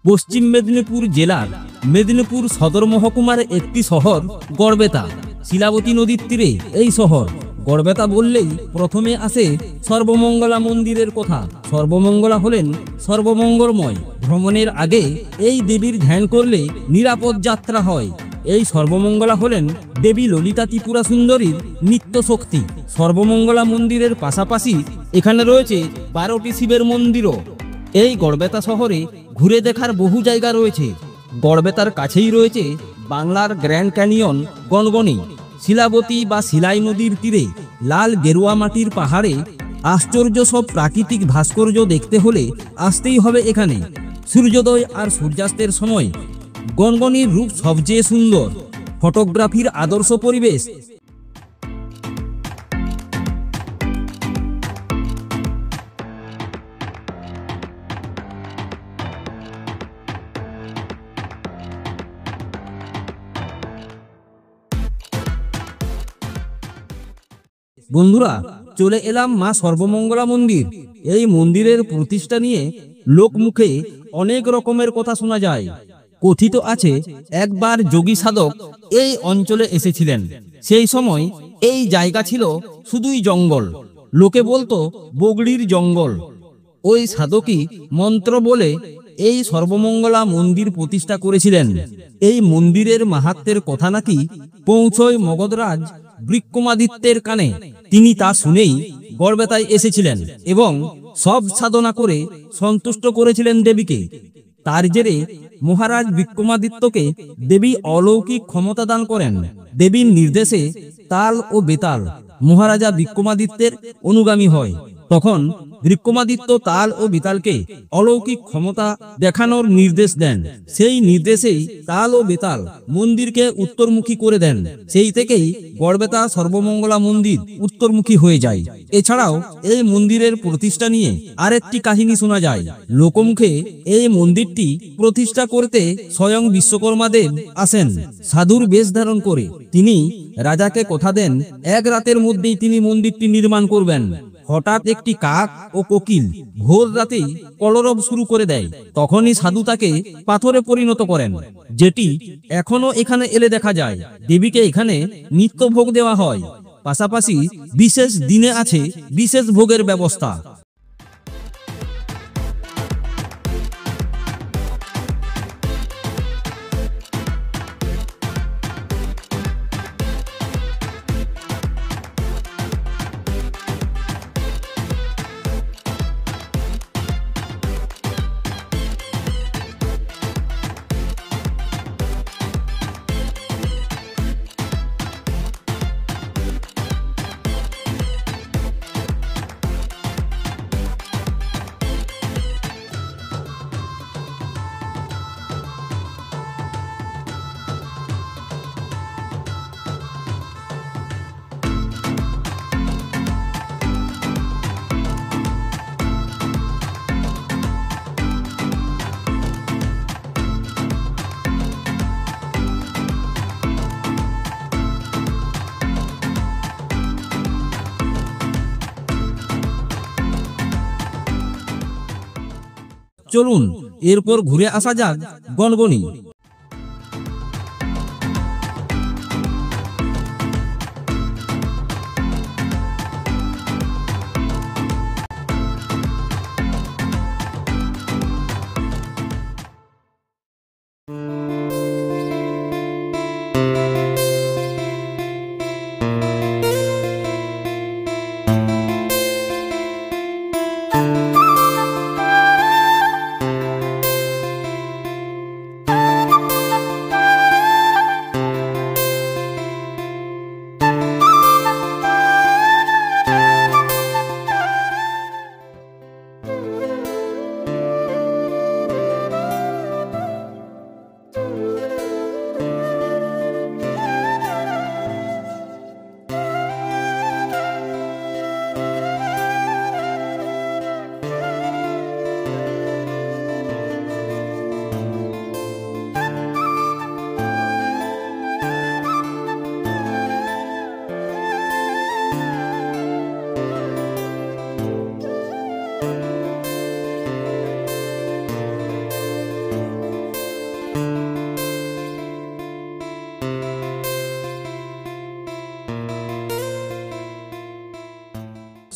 পশ্চিম মেদিনীপুর জেলার মেদিনীপুর সদর মহকুমার একটি শহর গড়বেতা। শিলাবতী নদীর তীরে এই শহর। গড়বেতা বললেই প্রথমে আসে সর্বমঙ্গলা মন্দিরের কথা। সর্বমঙ্গলা হলেন সর্বমঙ্গলময়। ভ্রমণের আগে এই দেবীর ধ্যান করলে নিরাপদ যাত্রা হয়। এই সর্বমঙ্গলা হলেন দেবী ললিতা ত্রিপুরা সুন্দরীর নিত্য শক্তি। সর্বমঙ্গলা মন্দিরের পাশাপাশি এখানে রয়েছে 12টি শিবের মন্দিরও। এই গড়বেতা শহরে ঘুরে দেখার বহু জায়গা রয়েছে। গড়বেতার কাছেই রয়েছে বাংলার গ্র্যান্ড ক্যানিয়ন গনগনি। শিলাবতী বা শিলাই নদীর তীরে লাল গেরুয়া মাটির পাহাড়ে আশ্চর্য সব প্রাকৃতিক ভাস্কর্য দেখতে হলে আসতেই হবে এখানে। সূর্যোদয় আর সূর্যাস্তের সময় গনগনির রূপ সবচেয়ে সুন্দর। ফটোগ্রাফির আদর্শ পরিবেশ। বন্ধুরা, চলে এলাম মা সর্বমঙ্গলা মন্দির। এই মন্দিরের প্রতিষ্ঠা নিয়ে লোকমুখে অনেক রকমের কথা শোনা যায়। কথিত আছে একবার যোগী সাধক এই অঞ্চলে এসেছিলেন। সেই সময় এই জায়গা ছিল শুধুই জঙ্গল। লোকে বলতো বগড়ির জঙ্গল। ওই সাধকই মন্ত্র বলে এই সর্বমঙ্গলা মন্দির প্রতিষ্ঠা করেছিলেন। এই মন্দিরের মাহাত্ম্যের কথা নাকি পৌঁছয় মগধরাজ বিক্রমাদিত্যের কানে। তিনি তা শুনেই গড়বেতায় এসেছিলেন এবং সব সাধনা করে সন্তুষ্ট করেছিলেন দেবীকে। তার জেরে মহারাজ বিক্রমাদিত্যকে দেবী অলৌকিক ক্ষমতা দান করেন। দেবীর নির্দেশে তাল ও বেতাল মহারাজা বিক্রমাদিত্যের অনুগামী হয়। তখন বিক্রমাদিত্য তাল ও বেতালকে অলৌকিক ক্ষমতা দেখানোর নির্দেশ দেন। সেই নির্দেশেই তাল ও বেতাল মন্দিরকে উত্তরমুখী করে দেন। সেই থেকেই গড়বেতা সর্বমঙ্গলা মন্দির উত্তরমুখী হয়ে যায়। এছাড়াও এই মন্দিরের প্রতিষ্ঠা নিয়ে আরেকটি কাহিনী শোনা যায়। লোকমুখে এই মন্দিরটি প্রতিষ্ঠা করতে স্বয়ং বিশ্বকর্মা দেব আসেন সাধুর বেশ ধারণ করে। তিনি রাজাকে কথা দেন এক রাতের মধ্যেই তিনি মন্দিরটি নির্মাণ করবেন। হঠাৎ একটি কাক ও কোকিল ভোর রাতেই কলরব শুরু করে দেয়। তখনই সাধু তাকে পাথরে পরিণত করেন, যেটি এখনো এখানে এলে দেখা যায়। দেবীকে এখানে নিত্য ভোগ দেওয়া হয়। পাশাপাশি বিশেষ দিনে আছে বিশেষ ভোগের ব্যবস্থা। চলুন এরপর ঘুরে আসা যাক গনগনি।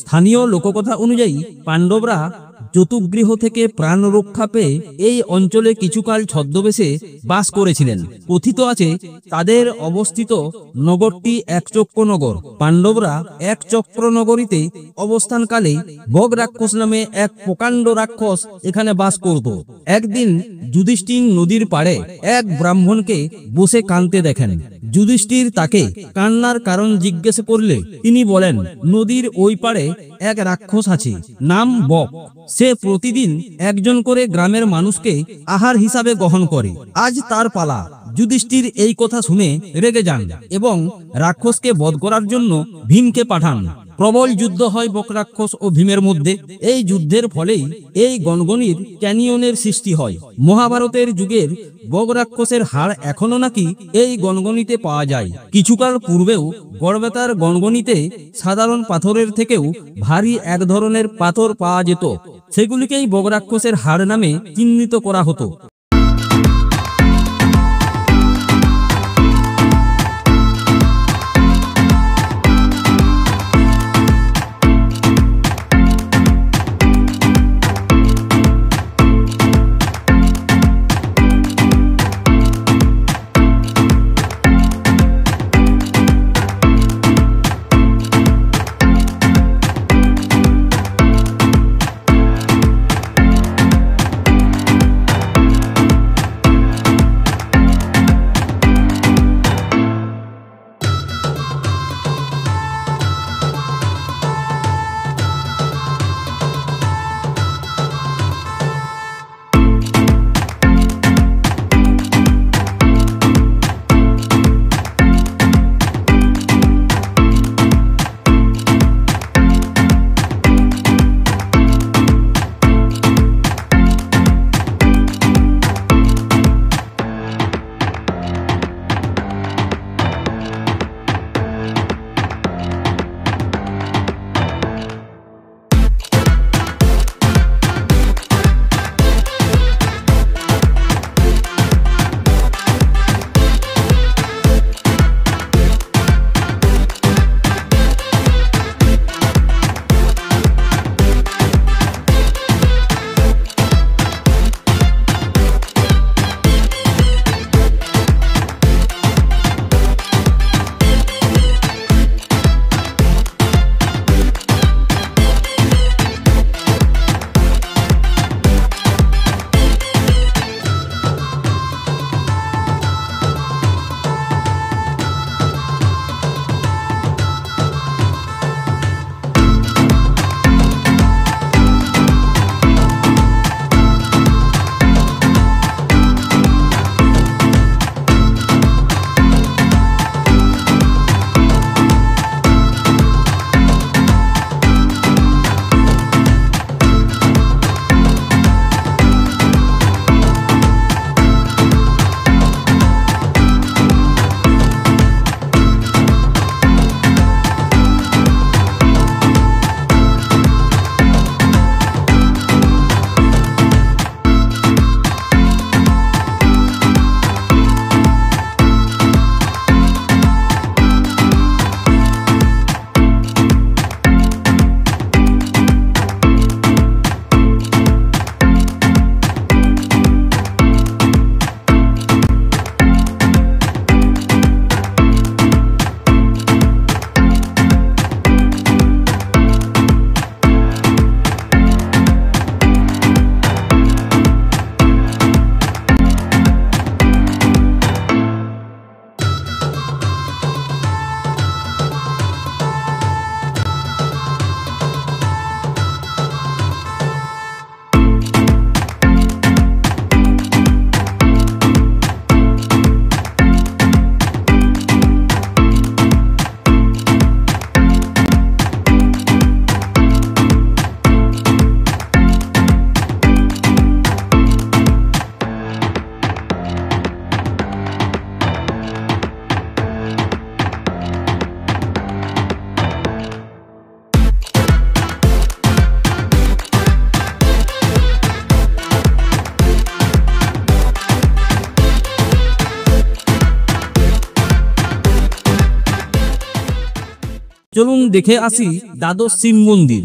স্থানীয় লোককথা অনুযায়ী পাণ্ডবরা চতুর্গৃহ থেকে প্রাণ রক্ষা পেয়ে এই অঞ্চলে কিছুকাল ছদ্মবেশে বাস করেছিলেন। কথিত আছে তাদের অবস্থিত নগরটি একচক্র নগর। পাণ্ডবরা একচক্র নগরীতে অবস্থানকালে বগ রাক্ষস নামে এক প্রকাণ্ড রাক্ষস এখানে বাস করত। একদিন যুধিষ্ঠির নদীর পাড়ে এক ব্রাহ্মণকে বসে কাঁদতে দেখেন। যুধিষ্ঠির তাকে কান্নার কারণ জিজ্ঞেস করলে তিনি বলেন, নদীর ওই পাড়ে এক রাক্ষস আছে, নাম বক। সে প্রতিদিন একজন করে গ্রামের মানুষকে আহার হিসাবে গ্রহণ করে। আজ তার পালা। যুধিষ্ঠির এই কথা শুনে রেগে যান এবং রাক্ষসকে বধ করার জন্য ভীমকে পাঠান। প্রবল যুদ্ধ হয় বক রাক্ষস ও ভীমের মধ্যে। এই যুদ্ধের ফলেই এই গণগণির ক্যানিয়নের সৃষ্টি হয়। মহাভারতের যুগের বগ রাক্ষসের হাড় এখনো নাকি এই গণগণিতে পাওয়া যায়। কিছুকাল পূর্বেও গড়বেতার গণগণিতে সাধারণ পাথরের থেকেও ভারী এক ধরনের পাথর পাওয়া যেত। সেগুলিকেই বগ রাক্ষসের হাড় নামে চিহ্নিত করা হতো। চলুন দেখে আসি দ্বাদশ শিব মন্দির।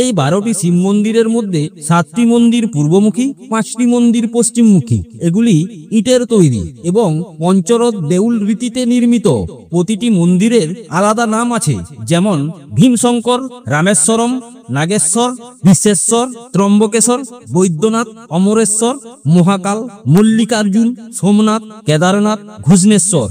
এই 12টি শিব মন্দিরের মধ্যে 7টি মন্দির পূর্বমুখী, 5টি মন্দির পশ্চিমমুখী। এগুলি ইটের তৈরি এবং পঞ্চরথ দেউল রীতিতে নির্মিত। প্রতিটি মন্দিরের আলাদা নাম আছে, যেমন ভীমশঙ্কর, রামেশ্বরম, নাগেশ্বর, বিশ্বেশ্বর, ত্রম্বকেশ্বর, বৈদ্যনাথ, অমরেশ্বর, মহাকাল, মল্লিকার্জুন, সোমনাথ, কেদারনাথ, ঘুষ্ণেশ্বর।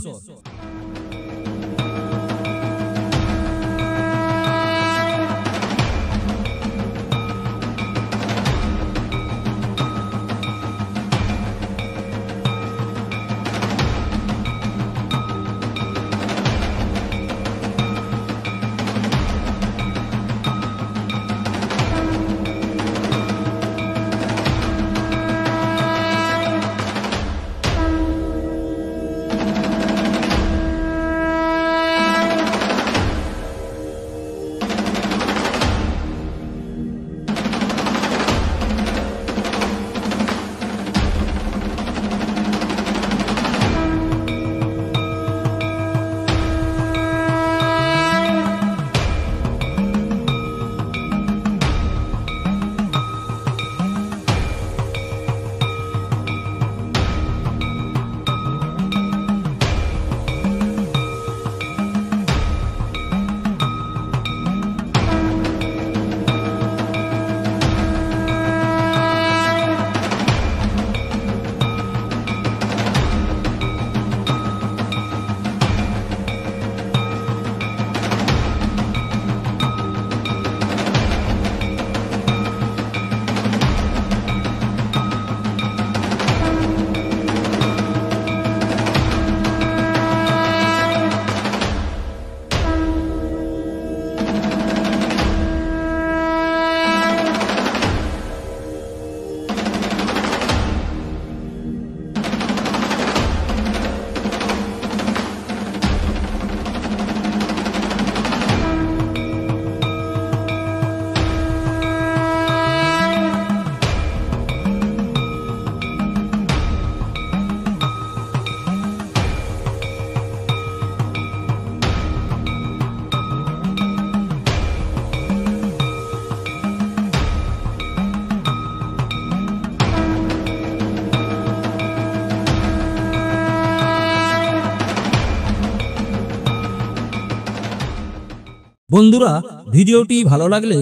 বন্ধুরা, ভিডিওটি ভালো লাগলে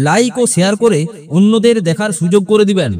লাইক ও শেয়ার করে অন্যদের দেখার সুযোগ করে দিবেন।